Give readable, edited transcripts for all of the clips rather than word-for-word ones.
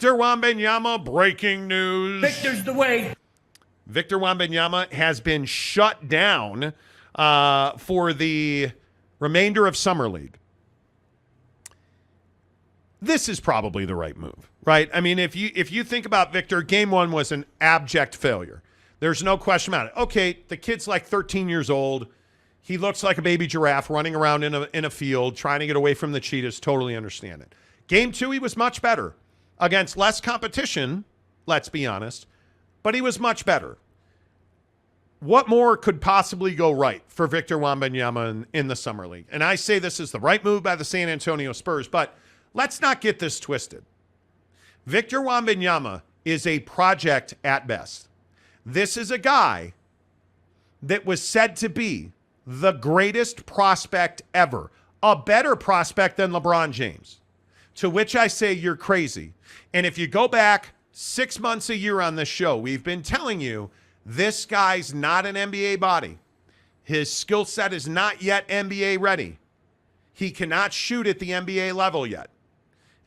Victor Wembanyama, breaking news. Victor's the way. Victor Wembanyama has been shut down for the remainder of Summer League. This is probably the right move, right? I mean, if you think about Victor, game one was an abject failure. There's no question about it. Okay, the kid's like 13 years old. He looks like a baby giraffe running around in a field trying to get away from the cheetahs. Totally understand it. Game two, he was much better against less competition, let's be honest, but he was much better. What more could possibly go right for Victor Wembanyama in the Summer League? And I say this is the right move by the San Antonio Spurs, but let's not get this twisted. Victor Wembanyama is a project at best. This is a guy that was said to be the greatest prospect ever, a better prospect than LeBron James, to which I say you're crazy. And if you go back 6 months a year on this show, we've been telling you this guy's not an NBA body. His skill set is not yet NBA ready. He cannot shoot at the NBA level yet.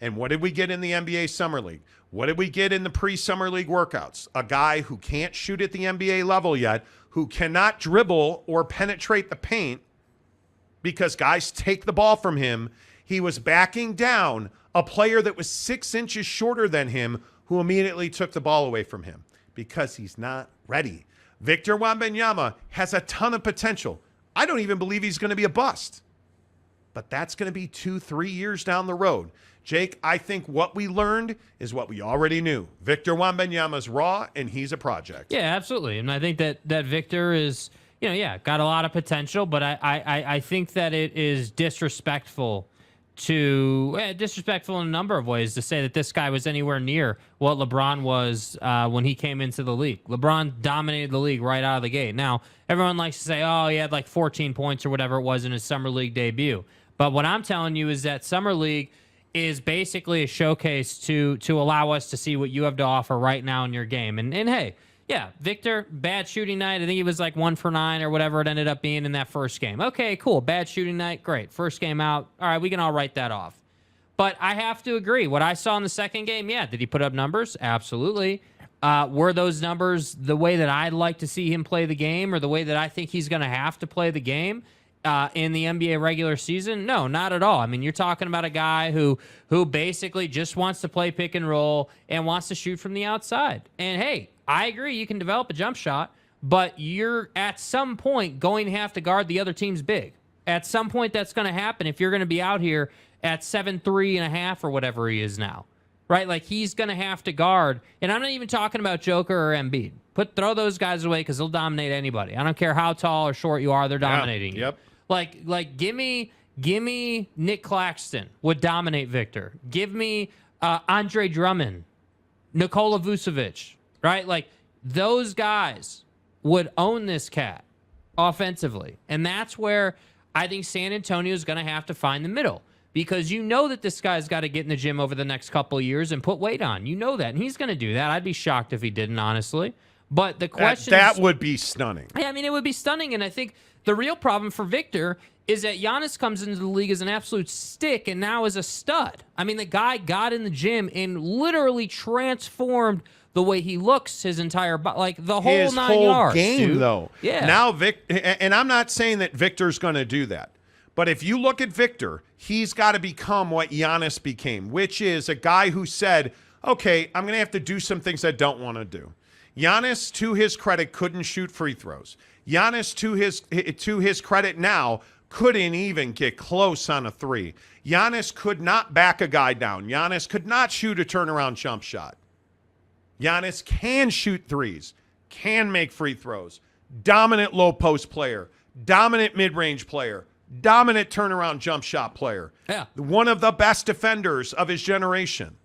And what did we get in the NBA Summer League? What did we get in the pre-Summer League workouts? A guy who can't shoot at the NBA level yet, who cannot dribble or penetrate the paint because guys take the ball from him. He was backing down a player that was 6 inches shorter than him who immediately took the ball away from him because he's not ready. Victor Wembanyama has a ton of potential. I don't even believe he's going to be a bust. But that's going to be 2-3 years down the road. Jake, I think what we learned is what we already knew. Victor Wembanyama's raw, and he's a project. Yeah, absolutely. And I think that Victor is, got a lot of potential, but I think that it is disrespectful disrespectful in a number of ways to say that this guy was anywhere near what LeBron was when he came into the league. LeBron dominated the league right out of the gate. Now, everyone likes to say, oh, he had like 14 points or whatever it was in his Summer League debut. But what I'm telling you is that Summer League is basically a showcase to allow us to see what you have to offer right now in your game. And hey, yeah, Victor, bad shooting night. I think he was like 1 for 9 or whatever it ended up being in that first game. Okay, cool. Bad shooting night. Great. First game out. All right, we can all write that off. But I have to agree. What I saw in the second game, yeah, did he put up numbers? Absolutely. Were those numbers the way that I'd like to see him play the game or the way that I think he's going to have to play the game in the NBA regular season? No, not at all. I mean, you're talking about a guy who basically just wants to play pick and roll and wants to shoot from the outside. And hey, I agree, you can develop a jump shot, but you're at some point going to have to guard the other team's big. At some point that's going to happen if you're going to be out here at 7'3.5" or whatever he is now, right? Like he's going to have to guard. And I'm not even talking about Joker or Embiid. Throw those guys away because they'll dominate anybody. I don't care how tall or short you are, they're dominating you. Yep. Like give me Nick Claxton would dominate Victor. Give me Andre Drummond, Nikola Vucevic. Right? Like, those guys would own this cat offensively. And that's where I think San Antonio is going to have to find the middle. Because you know that this guy's got to get in the gym over the next couple of years and put weight on. You know that. And he's going to do that. I'd be shocked if he didn't, honestly. But the question that would be stunning. Yeah, I mean, it would be stunning. And I think the real problem for Victor is that Giannis comes into the league as an absolute stick and now is a stud. I mean, the guy got in the gym and literally transformed the way he looks, his entire body, like the whole his 9 whole yards, game, dude. though. Yeah. Now, and I'm not saying that Victor's going to do that, but if you look at Victor, he's got to become what Giannis became, which is a guy who said, okay, I'm going to have to do some things I don't want to do. Giannis, to his credit, couldn't shoot free throws. Giannis, to his credit now, couldn't even get close on a three. Giannis could not back a guy down. Giannis could not shoot a turnaround jump shot. Giannis can shoot threes, can make free throws, dominant low post player, dominant mid-range player, dominant turnaround jump shot player. Yeah. One of the best defenders of his generation.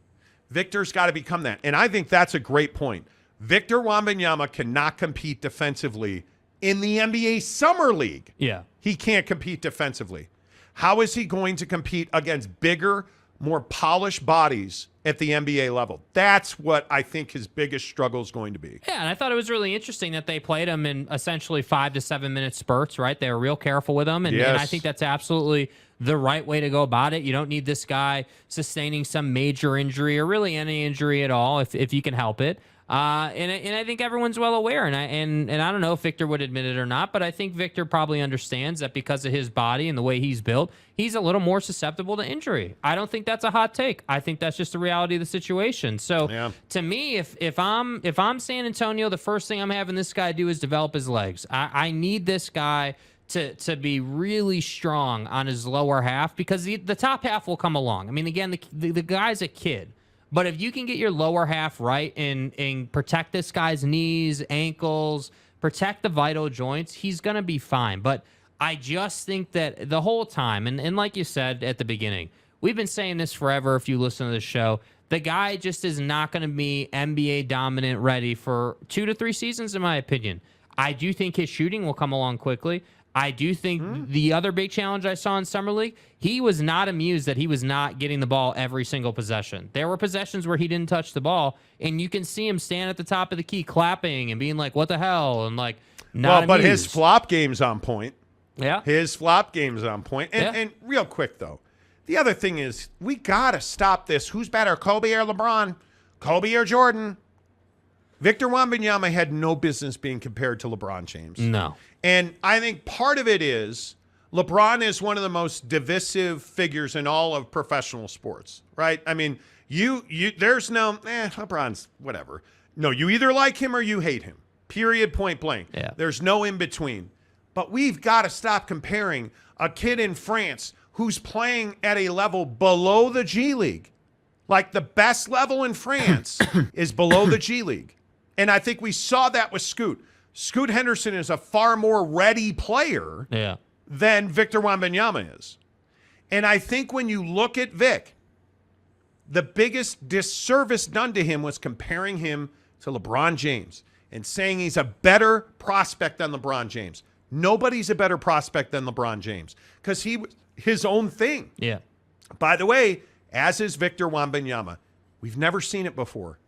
Victor's got to become that. And I think that's a great point. Victor Wembanyama cannot compete defensively in the NBA Summer League. Yeah. He can't compete defensively. How is he going to compete against bigger, more polished bodies at the NBA level? That's what I think his biggest struggle is going to be. Yeah, and I thought it was really interesting that they played him in essentially 5 to 7 minute spurts, right? They were real careful with him, and I think that's absolutely the right way to go about it. You don't need this guy sustaining some major injury or really any injury at all if you can help it. And I think everyone's well aware, and I don't know if Victor would admit it or not, but I think Victor probably understands that because of his body and the way he's built, he's a little more susceptible to injury. I don't think that's a hot take. I think that's just the reality of the situation. So to me, if I'm San Antonio, the first thing I'm having this guy do is develop his legs. I need this guy to be really strong on his lower half, because the top half will come along. I mean, again, the guy's a kid. But if you can get your lower half right and protect this guy's knees, ankles, protect the vital joints, he's going to be fine. But I just think that the whole time, and like you said at the beginning, we've been saying this forever if you listen to the show, the guy just is not going to be NBA dominant ready for 2 to 3 seasons, in my opinion. I do think his shooting will come along quickly. I do think the other big challenge I saw in Summer League, he was not amused that he was not getting the ball every single possession. There were possessions where he didn't touch the ball, and you can see him stand at the top of the key clapping and being like, what the hell? And like, not but amused. his flop game's on point. Yeah. His flop game's on point. And real quick, though, the other thing is we got to stop this. Who's better, Kobe or LeBron? Kobe or Jordan? Victor Wembanyama had no business being compared to LeBron James. No. And I think part of it is LeBron is one of the most divisive figures in all of professional sports, right? I mean, there's no, LeBron's whatever. No, you either like him or you hate him, period, point blank. Yeah. There's no in between. But we've got to stop comparing a kid in France who's playing at a level below the G League. Like the best level in France is below the G League. And I think we saw that with Scoot. Scoot Henderson is a far more ready player than Victor Wembanyama is. And I think when you look at Vic, the biggest disservice done to him was comparing him to LeBron James and saying he's a better prospect than LeBron James. Nobody's a better prospect than LeBron James because he was his own thing. Yeah. By the way, as is Victor Wembanyama. We've never seen it before.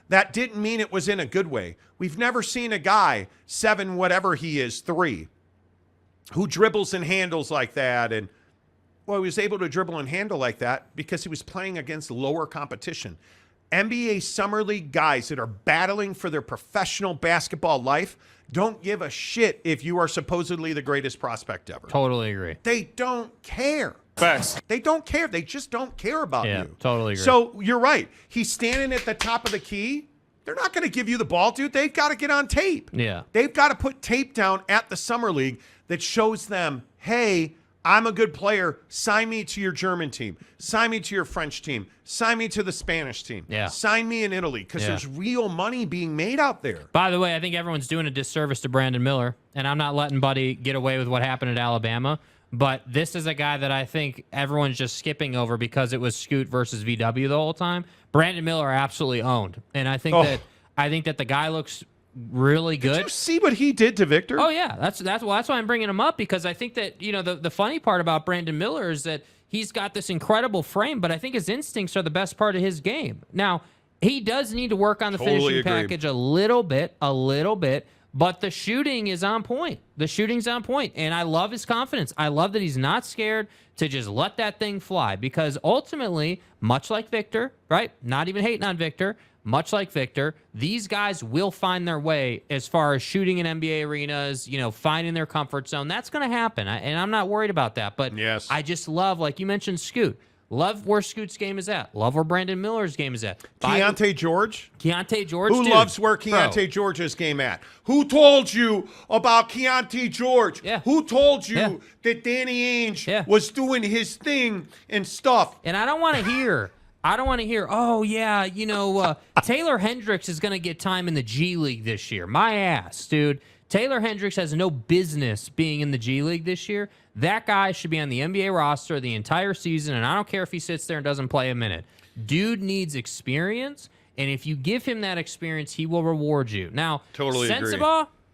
That didn't mean it was in a good way. We've never seen a guy, 7 whatever he is, 3, who dribbles and handles like that. And, well, he was able to dribble and handle like that because he was playing against lower competition. NBA Summer League guys that are battling for their professional basketball life don't give a shit if you are supposedly the greatest prospect ever. Totally agree. They don't care. Facts. They don't care. They just don't care about you. Totally agree. So you're right. He's standing at the top of the key. They're not going to give you the ball, dude. They've got to get on tape. Yeah. They've got to put tape down at the Summer League that shows them, hey, I'm a good player. Sign me to your German team. Sign me to your French team. Sign me to the Spanish team. Yeah. Sign me in Italy because there's real money being made out there. By the way, I think everyone's doing a disservice to Brandon Miller, and I'm not letting Buddy get away with what happened at Alabama. But this is a guy that I think everyone's just skipping over because it was Scoot versus VW the whole time. Brandon Miller absolutely owned, and I think that the guy looks really good. Did you see what he did to Victor? Oh yeah, that's why I'm bringing him up, because I think that the funny part about Brandon Miller is that he's got this incredible frame, but I think his instincts are the best part of his game. Now he does need to work on the finishing package a little bit. But the shooting is on point. The shooting's on point, and I love his confidence. I love that he's not scared to just let that thing fly, because ultimately, much like Victor, right? Not even hating on Victor, much like Victor, these guys will find their way as far as shooting in NBA arenas, finding their comfort zone. That's going to happen, and I'm not worried about that. But I just love, like you mentioned, Scoot. Love where Scoot's game is at. Love where Brandon Miller's game is at. Keontae George? Keontae George, Who loves where Keontae George's game at? Who told you about Keontae George? Yeah. Who told you that Danny Ainge was doing his thing and stuff? And I don't want to hear, oh, yeah, Taylor Hendricks is going to get time in the G League this year. My ass, dude. Taylor Hendricks has no business being in the G League this year. That guy should be on the NBA roster the entire season, and I don't care if he sits there and doesn't play a minute. Dude needs experience, and if you give him that experience, he will reward you. Now, totally agree.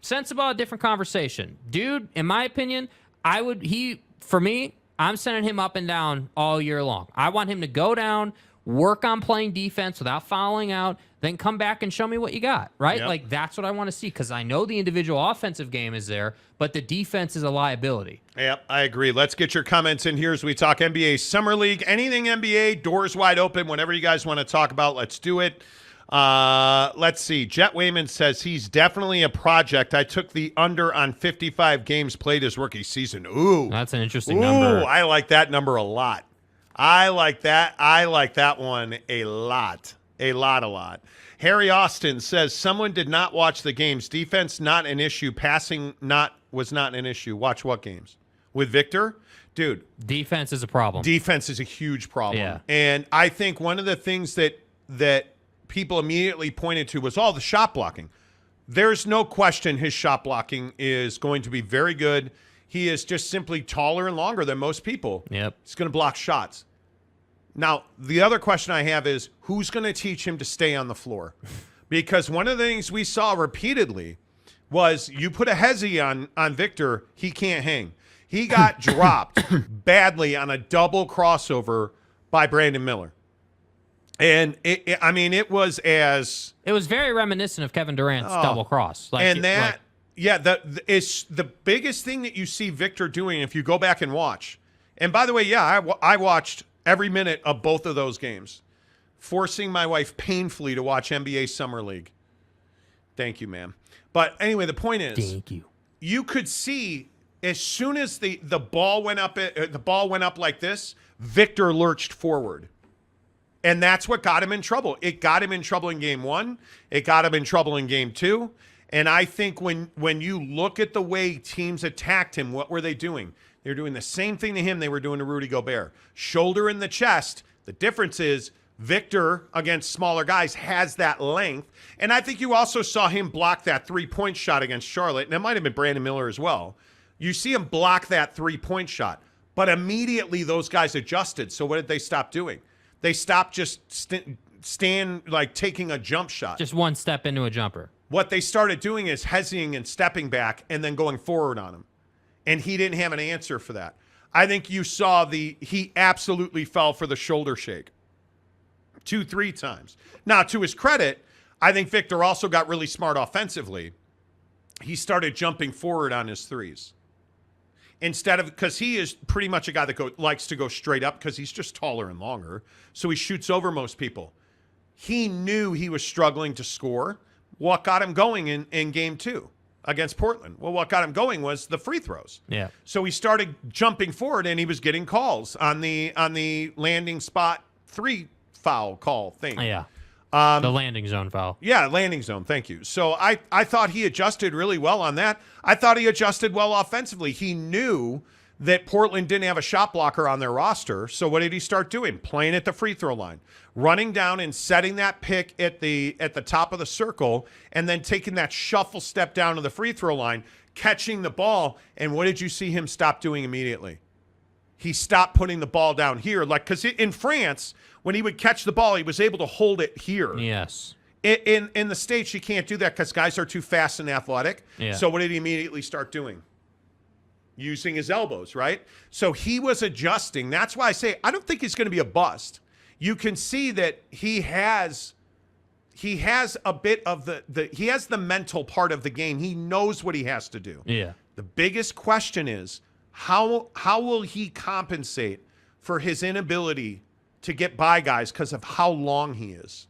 Sensabaugh, a different conversation. Dude, in my opinion, for me, I'm sending him up and down all year long. I want him to go down work on playing defense without fouling out, then come back and show me what you got, right? Yep. Like, that's what I want to see, because I know the individual offensive game is there, but the defense is a liability. Yep, I agree. Let's get your comments in here as we talk NBA Summer League. Anything NBA, doors wide open. Whatever you guys want to talk about, let's do it. Let's see. Jet Wayman says he's definitely a project. I took the under on 55 games played his rookie season. Ooh. That's an interesting number. I like that number a lot. I like that one a lot. A lot. Harry Austin says someone did not watch the games. Defense not an issue. Passing was not an issue. Watch what games? With Victor? Dude. Defense is a problem. Defense is a huge problem. Yeah. And I think one of the things that people immediately pointed to was the shot blocking. There's no question his shot blocking is going to be very good. He is just simply taller and longer than most people. Yep. He's going to block shots. Now, the other question I have is, who's going to teach him to stay on the floor? Because one of the things we saw repeatedly was you put a hezzy on Victor, he can't hang. He got dropped badly on a double crossover by Brandon Miller. And, it was very reminiscent of Kevin Durant's double cross. The biggest thing that you see Victor doing, if you go back and watch. And by the way, I watched every minute of both of those games, forcing my wife painfully to watch NBA Summer League. Thank you, ma'am. But anyway, the point is, thank you. You could see as soon as the ball went up like this, Victor lurched forward. And that's what got him in trouble. It got him in trouble in game 1. It got him in trouble in game 2. And I think when you look at the way teams attacked him, what were they doing? They were doing the same thing to him they were doing to Rudy Gobert. Shoulder in the chest. The difference is Victor, against smaller guys, has that length. And I think you also saw him block that three-point shot against Charlotte. And it might have been Brandon Miller as well. You see him block that three-point shot. But immediately those guys adjusted. So what did they stop doing? They stopped just taking a jump shot. Just one step into a jumper. What they started doing is hesitating and stepping back and then going forward on him. And he didn't have an answer for that. I think you saw he absolutely fell for the shoulder shake 2-3 times. Now, to his credit, I think Victor also got really smart offensively. He started jumping forward on his threes. Because he is pretty much a guy that likes to go straight up because he's just taller and longer. So he shoots over most people. He knew he was struggling to score. What got him going in game 2 against Portland? Well, what got him going was the free throws. Yeah. So he started jumping forward, and he was getting calls on the landing spot 3 foul call thing. Yeah. The landing zone foul. Yeah, landing zone. Thank you. So I thought he adjusted really well on that. I thought he adjusted well offensively. He knew that Portland didn't have a shot blocker on their roster. So what did he start doing? Playing at the free throw line, running down and setting that pick at the top of the circle, and then taking that shuffle step down to the free throw line, catching the ball. And what did you see him stop doing immediately? He stopped putting the ball down here. Because in France, when he would catch the ball, he was able to hold it here. Yes. In the States, you can't do that because guys are too fast and athletic. Yeah. So what did he immediately start doing? Using his elbows, right? So he was adjusting. That's why I say I don't think he's going to be a bust. You can see that he has a bit of he has the mental part of the game. He knows what he has to do. Yeah. The biggest question is how will he compensate for his inability to get by guys because of how long he is?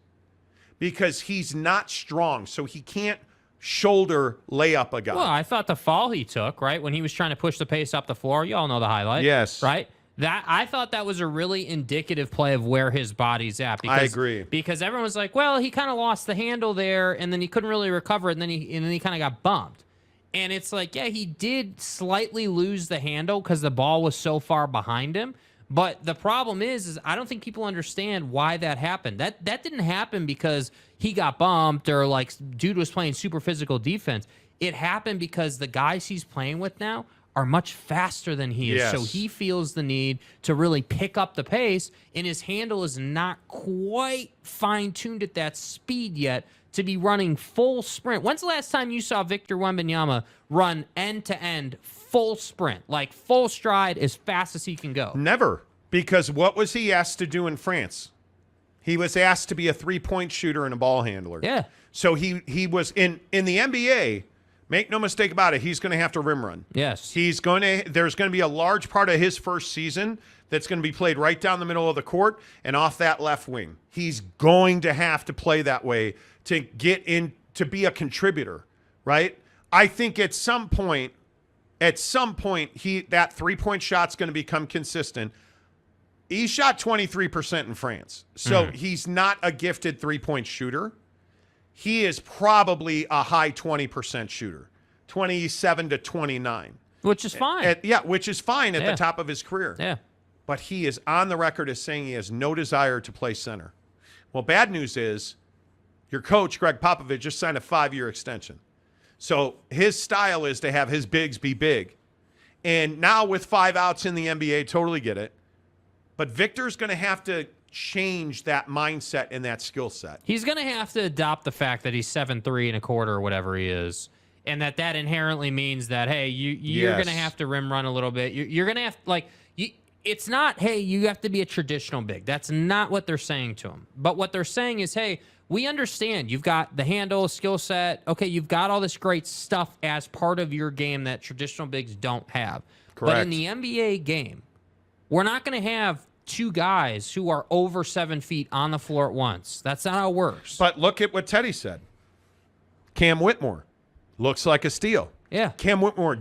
Because he's not strong, so he can't shoulder layup a guy. Well, I thought the fall he took, right, when he was trying to push the pace up the floor, you all know the highlight. Yes. Right? I thought that was a really indicative play of where his body's at. Because, I agree. Because everyone was like, well, he kind of lost the handle there, and then he couldn't really recover it, and then he kind of got bumped. And it's like, yeah, he did slightly lose the handle because the ball was so far behind him. But the problem is I don't think people understand why that happened. That didn't happen because he got bumped or like dude was playing super physical defense. It happened because the guys he's playing with now are much faster than he is. Yes. So he feels the need to really pick up the pace, and his handle is not quite fine-tuned at that speed yet to be running full sprint. When's the last time you saw Victor Wembanyama run end-to-end full sprint, like full stride as fast as he can go? Never. Because what was he asked to do in France? He was asked to be a three-point shooter and a ball handler. Yeah. So he was in the NBA. Make no mistake about it. He's going to have to rim run. Yes. There's going to be a large part of his first season that's going to be played right down the middle of the court and off that left wing. He's going to have to play that way to get in to be a contributor, right? I think at some point, that 3-point shot's going to become consistent. He shot 23% in France. So he's not a gifted 3-point shooter. He is probably a high 20% shooter, 27 to 29. Which is fine. Which is fine at the top of his career. Yeah. But he is on the record as saying he has no desire to play center. Well, bad news is your coach, Greg Popovich, just signed a 5-year extension. So his style is to have his bigs be big. And now with 5 outs in the NBA, totally get it. But Victor's going to have to change that mindset and that skill set. He's going to have to adopt the fact that he's 7'3" and a quarter or whatever he is. And that inherently means that, hey, you're going to have to rim run a little bit. You're going to have, it's not, hey, you have to be a traditional big. That's not what they're saying to him. But what they're saying is, hey, we understand you've got the handle, skill set. Okay, you've got all this great stuff as part of your game that traditional bigs don't have. Correct. But in the NBA game, we're not going to have 2 guys who are over 7 feet on the floor at once. That's not how it works. But look at what Teddy said. Cam Whitmore looks like a steal. Yeah. Cam Whitmore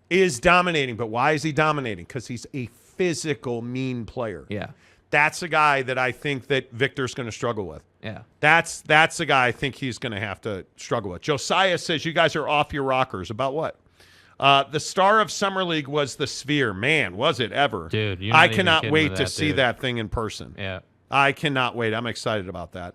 is dominating. But why is he dominating? Because he's a physical, mean player. Yeah. That's a guy that I think that Victor's going to struggle with. Yeah. That's a guy I think he's going to have to struggle with. Josiah says you guys are off your rockers. About what? The star of Summer League was the Sphere. Man, was it ever. Dude, I cannot wait to see that thing in person. Yeah. I cannot wait. I'm excited about that.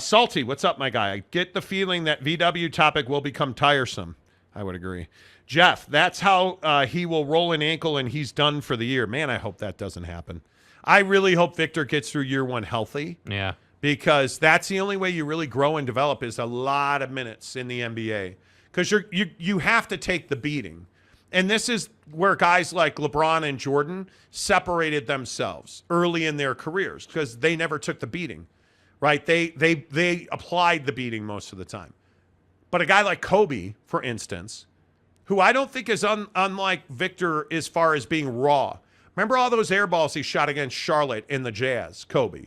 Salty, what's up, my guy? I get the feeling that VW topic will become tiresome. I would agree. Jeff, that's how he will roll an ankle and he's done for the year. Man, I hope that doesn't happen. I really hope Victor gets through year 1 healthy. Yeah. Because that's the only way you really grow and develop is a lot of minutes in the NBA. Because you have to take the beating. And this is where guys like LeBron and Jordan separated themselves early in their careers because they never took the beating, right? They applied the beating most of the time. But a guy like Kobe, for instance, who I don't think is unlike Victor as far as being raw. Remember all those air balls he shot against Charlotte in the Jazz, Kobe?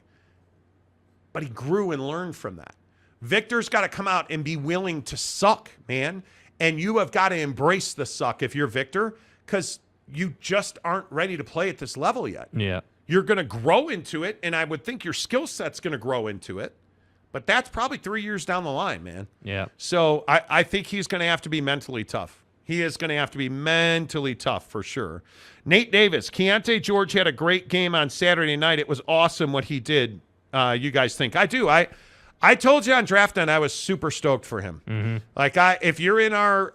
But he grew and learned from that. Victor's got to come out and be willing to suck, man. And you have got to embrace the suck if you're Victor because you just aren't ready to play at this level yet. Yeah. You're going to grow into it, and I would think your skill set's going to grow into it. But that's probably 3 years down the line, man. Yeah. So I think he's going to have to be mentally tough. He is going to have to be mentally tough for sure. Nate Davis, Keontae George had a great game on Saturday night. It was awesome what he did. You guys think? I do. I told you on draft night I was super stoked for him. Mm-hmm. If you're in our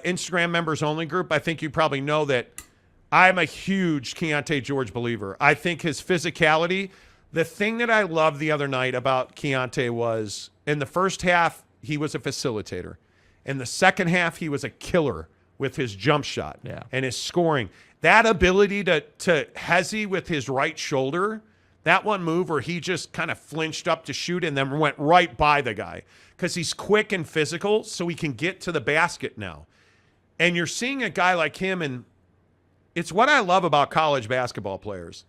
Instagram members only group, I think you probably know that I'm a huge Keontae George believer. I think his physicality. The thing that I loved the other night about Keontae was in the first half he was a facilitator. In the second half he was a killer with his jump shot and his scoring. That ability to hezzy with his right shoulder. That one move where he just kind of flinched up to shoot and then went right by the guy because he's quick and physical so he can get to the basket now. And you're seeing a guy like him, and it's what I love about college basketball players.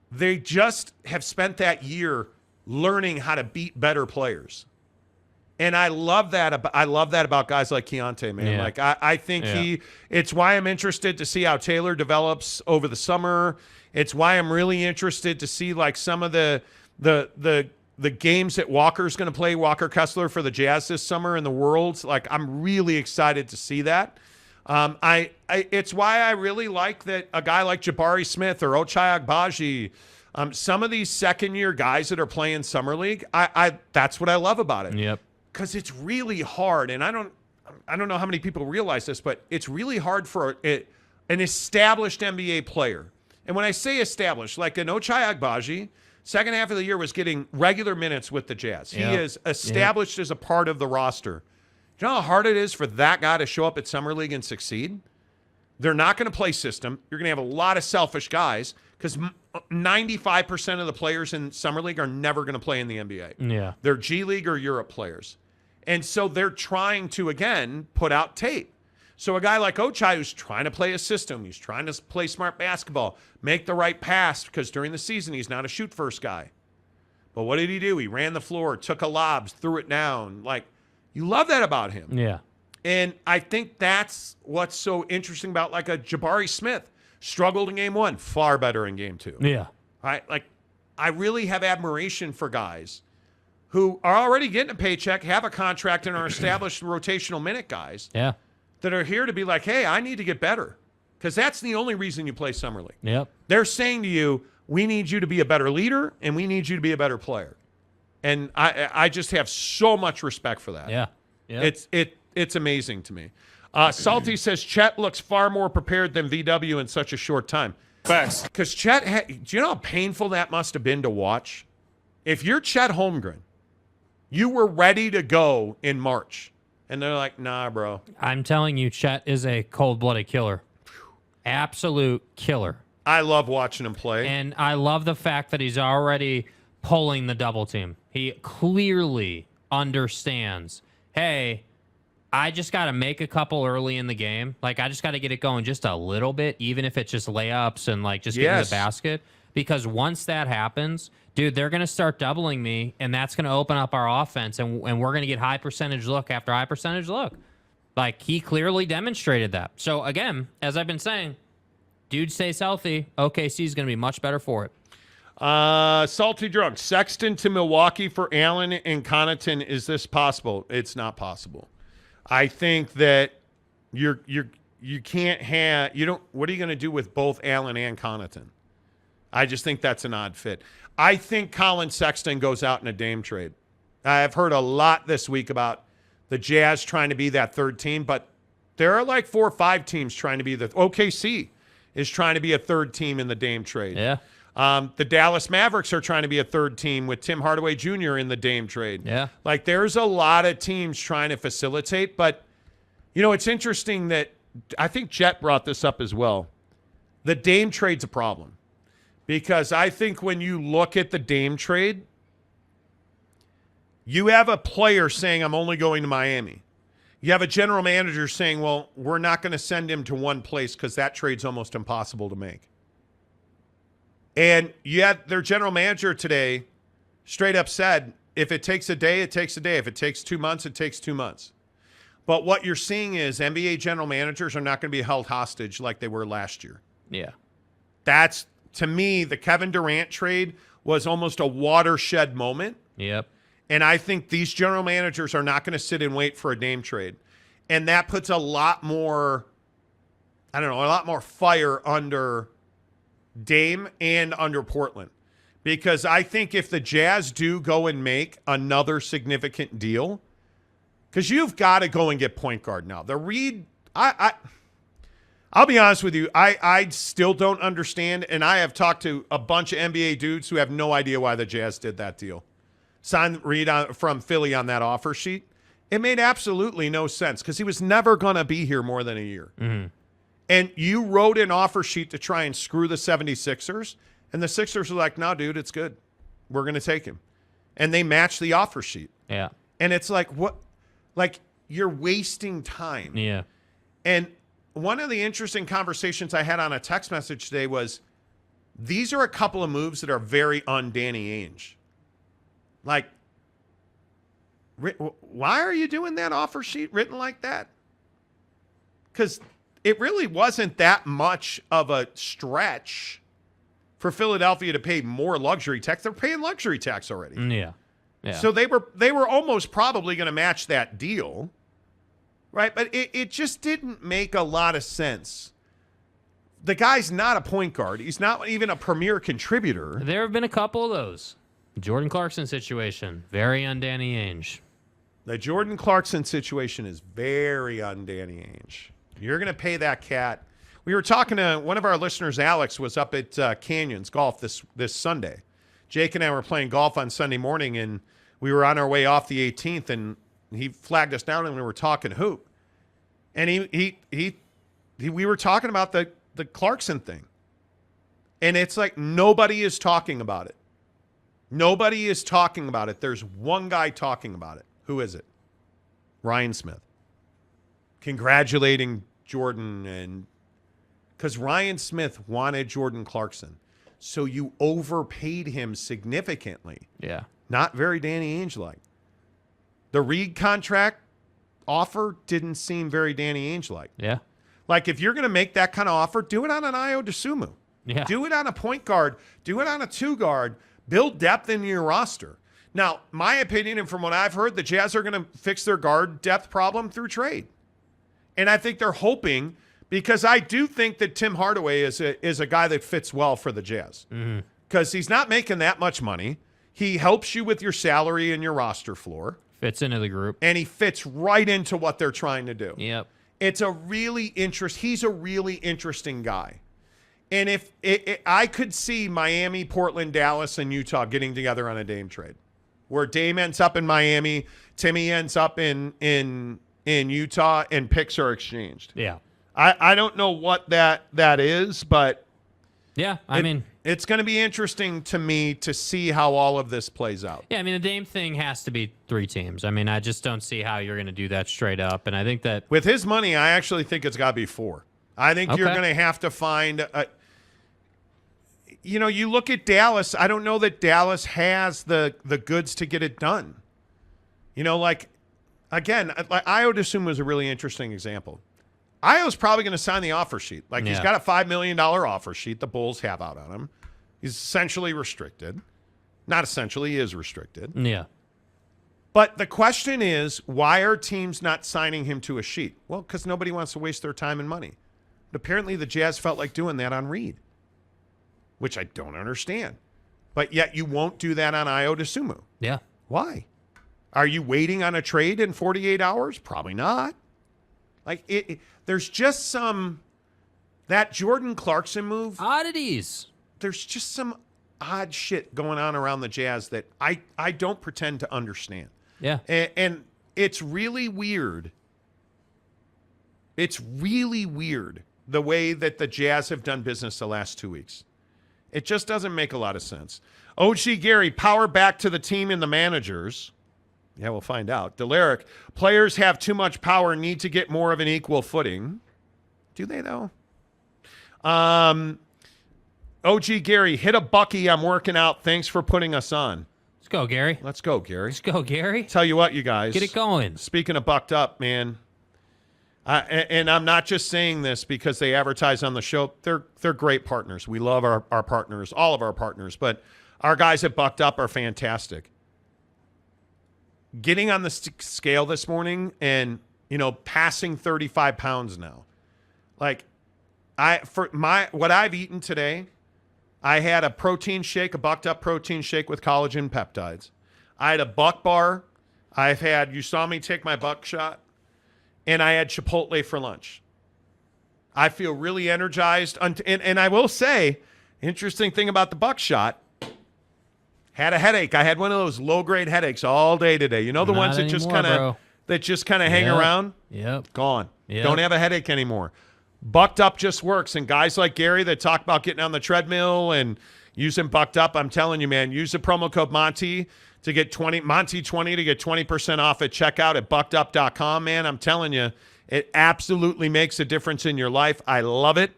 They just have spent that year learning how to beat better players. And I love that. I love that about guys like Keontae, man. Yeah. I think it's why I'm interested to see how Taylor develops over the summer. It's why I'm really interested to see some of the games that Walker's going to play, Walker Kessler for the Jazz this summer in the Worlds. I'm really excited to see that. It's why I really like that a guy like Jabari Smith or Ochai Agbaji, some of these second-year guys that are playing Summer League, that's what I love about it. Yep. Because it's really hard, and I don't know how many people realize this, but it's really hard for an established NBA player. And when I say established, like an Ochai Agbaji, second half of the year was getting regular minutes with the Jazz. He is established as a part of the roster. Do you know how hard it is for that guy to show up at Summer League and succeed? They're not going to play system. You're going to have a lot of selfish guys. because 95% of the players in Summer League are never going to play in the NBA. Yeah. They're G League or Europe players. And so they're trying to, again, put out tape. So a guy like Ochai who's trying to play a system, he's trying to play smart basketball, make the right pass, because during the season he's not a shoot-first guy. But what did he do? He ran the floor, took a lob, threw it down. Like, you love that about him. Yeah. And I think that's what's so interesting about like a Jabari Smith. Struggled in game 1, far better in game 2. Yeah. I really have admiration for guys who are already getting a paycheck, have a contract, and are established rotational minute guys. Yeah. That are here to be like, hey, I need to get better. Because that's the only reason you play Summer League. Yep. They're saying to you, we need you to be a better leader, and we need you to be a better player. And I just have so much respect for that. Yeah. Yep. It's amazing to me. Salty says, Chet looks far more prepared than VW in such a short time. Facts. Because Chet, do you know how painful that must have been to watch? If you're Chet Holmgren, you were ready to go in March. And they're like, nah, bro. I'm telling you, Chet is a cold-blooded killer. Absolute killer. I love watching him play. And I love the fact that he's already pulling the double team. He clearly understands, hey, I just got to make a couple early in the game. Like, I just got to get it going just a little bit, even if it's just layups and, like, just getting the basket. Because once that happens, dude, they're going to start doubling me, and that's going to open up our offense, and we're going to get high percentage look after high percentage look. Like, he clearly demonstrated that. So, again, as I've been saying, dude stays healthy, OKC is going to be much better for it. Salty Drunk. Sexton to Milwaukee for Allen and Connaughton. Is this possible? It's not possible. I think that you can't have, you don't, what are you going to do with both Allen and Connaughton? I just think that's an odd fit. I think Colin Sexton goes out in a Dame trade. I've heard a lot this week about the Jazz trying to be that third team, but there are like 4 or 5 teams trying to be the OKC is trying to be a third team in the Dame trade. Yeah. The Dallas Mavericks are trying to be a third team with Tim Hardaway Jr. in the Dame trade. Yeah. Like, there's a lot of teams trying to facilitate, but, you know, it's interesting that I think Jet brought this up as well. The Dame trade's a problem because I think when you look at the Dame trade, you have a player saying, I'm only going to Miami. You have a general manager saying, well, we're not going to send him to one place because that trade's almost impossible to make. And yet their general manager today straight up said, if it takes a day, it takes a day. If it takes 2 months, it takes 2 months. But what you're seeing is NBA general managers are not going to be held hostage like they were last year. Yeah. That's, to me, the Kevin Durant trade was almost a watershed moment. Yep. And I think these general managers are not going to sit and wait for a Dame trade. And that puts a lot more, a lot more fire under Dame and under Portland. Because I think if the Jazz do go and make another significant deal, because you've got to go and get point guard now. The Reed, I'll be honest with you, I still don't understand, and I have talked to a bunch of NBA dudes who have no idea why the Jazz did that deal. Signed Reed from Philly on that offer sheet. It made absolutely no sense because he was never going to be here more than a year. Mm-hmm. And you wrote an offer sheet to try and screw the 76ers, and the Sixers were like, no, dude, it's good. We're going to take him. And they matched the offer sheet. Yeah. And it's like, what? Like, you're wasting time. Yeah. And one of the interesting conversations I had on a text message today was, these are a couple of moves that are very un-Danny Ainge. Like, why are you doing that offer sheet written like that? Because it really wasn't that much of a stretch for Philadelphia to pay more luxury tax. They're paying luxury tax already. Yeah. Yeah. So they were almost probably going to match that deal, right? But it just didn't make a lot of sense. The guy's not a point guard. He's not even a premier contributor. There have been a couple of those. Jordan Clarkson situation, very un-Danny Ainge. The Jordan Clarkson situation is very un-Danny Ainge. You're going to pay that cat. We were talking to one of our listeners, Alex, was up at Canyons Golf this Sunday. Jake and I were playing golf on Sunday morning, and we were on our way off the 18th, and he flagged us down, and we were talking hoop. And we were talking about the Clarkson thing. And it's like nobody is talking about it. Nobody is talking about it. There's one guy talking about it. Who is it? Ryan Smith. Congratulating Jordan, and because Ryan Smith wanted Jordan Clarkson. So you overpaid him significantly. Yeah. Not very Danny Ainge-like. The Reed contract offer didn't seem very Danny Ainge-like. Yeah. Like, if you're going to make that kind of offer, do it on an Io DeSumo. Yeah. Do it on a point guard. Do it on a two guard. Build depth in your roster. Now, my opinion, and from what I've heard, the Jazz are going to fix their guard depth problem through trade. And I think they're hoping, because I do think that Tim Hardaway is a guy that fits well for the Jazz. Because he's not making that much money. He helps you with your salary and your roster floor. Fits into the group. And he fits right into what they're trying to do. Yep. He's a really interesting guy. And if I could see Miami, Portland, Dallas, and Utah getting together on a Dame trade, where Dame ends up in Miami, Timmy ends up in Utah, and picks are exchanged. Yeah. I don't know what that is, but yeah, it's going to be interesting to me to see how all of this plays out. Yeah, the Dame thing has to be 3 teams. I just don't see how you're going to do that straight up. And I think that with his money, I actually think it's got to be 4. I think you're going to have to find you look at Dallas. I don't know that Dallas has the goods to get it done. Again, Io DeSumo was a really interesting example. Io's probably going to sign the offer sheet. He's got a $5 million offer sheet the Bulls have out on him. He's essentially restricted. Not essentially, he is restricted. Yeah. But the question is, why are teams not signing him to a sheet? Well, because nobody wants to waste their time and money. But apparently the Jazz felt like doing that on Reed, which I don't understand. But yet you won't do that on Io DeSumo. Yeah. Why? Are you waiting on a trade in 48 hours? Probably not. There's just that Jordan Clarkson move. Oddities. There's just some odd shit going on around the Jazz that I don't pretend to understand. Yeah. And it's really weird. It's really weird the way that the Jazz have done business the last 2 weeks. It just doesn't make a lot of sense. OG Gary, power back to the team and the managers. Yeah, we'll find out. Delaric, players have too much power, need to get more of an equal footing. Do they, though? OG Gary, hit a Bucky. I'm working out. Thanks for putting us on. Let's go, Gary. Let's go, Gary. Let's go, Gary. Tell you what, you guys. Get it going. Speaking of bucked up, man. And I'm not just saying this because they advertise on the show. They're great partners. We love our partners, all of our partners. But our guys at Bucked Up are fantastic. Getting on the scale this morning and, passing 35 pounds now. What I've eaten today, I had a protein shake, a Bucked Up protein shake with collagen peptides. I had a Buck Bar. You saw me take my buckshot. And I had Chipotle for lunch. I feel really energized. And I will say, interesting thing about the buckshot, had a headache. I had one of those low-grade headaches all day today. The Not ones that anymore, just kind of hang around? Yep. Gone. Yep. Don't have a headache anymore. Bucked Up just works. And guys like Gary that talk about getting on the treadmill and using Bucked Up, I'm telling you, man, use the promo code Monty to get Monty20 to get 20% off at checkout at buckedup.com, man. I'm telling you, it absolutely makes a difference in your life. I love it.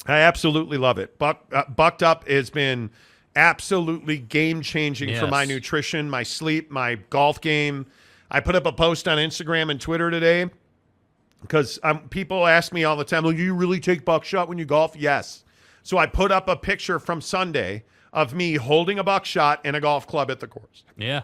I absolutely love it. Bucked Up has been absolutely game-changing for my nutrition, my sleep, my golf game. I put up a post on Instagram and Twitter today because people ask me all the time, do you really take buckshot when you golf? Yes. So I put up a picture from Sunday of me holding a buckshot and a golf club at the course. Yeah.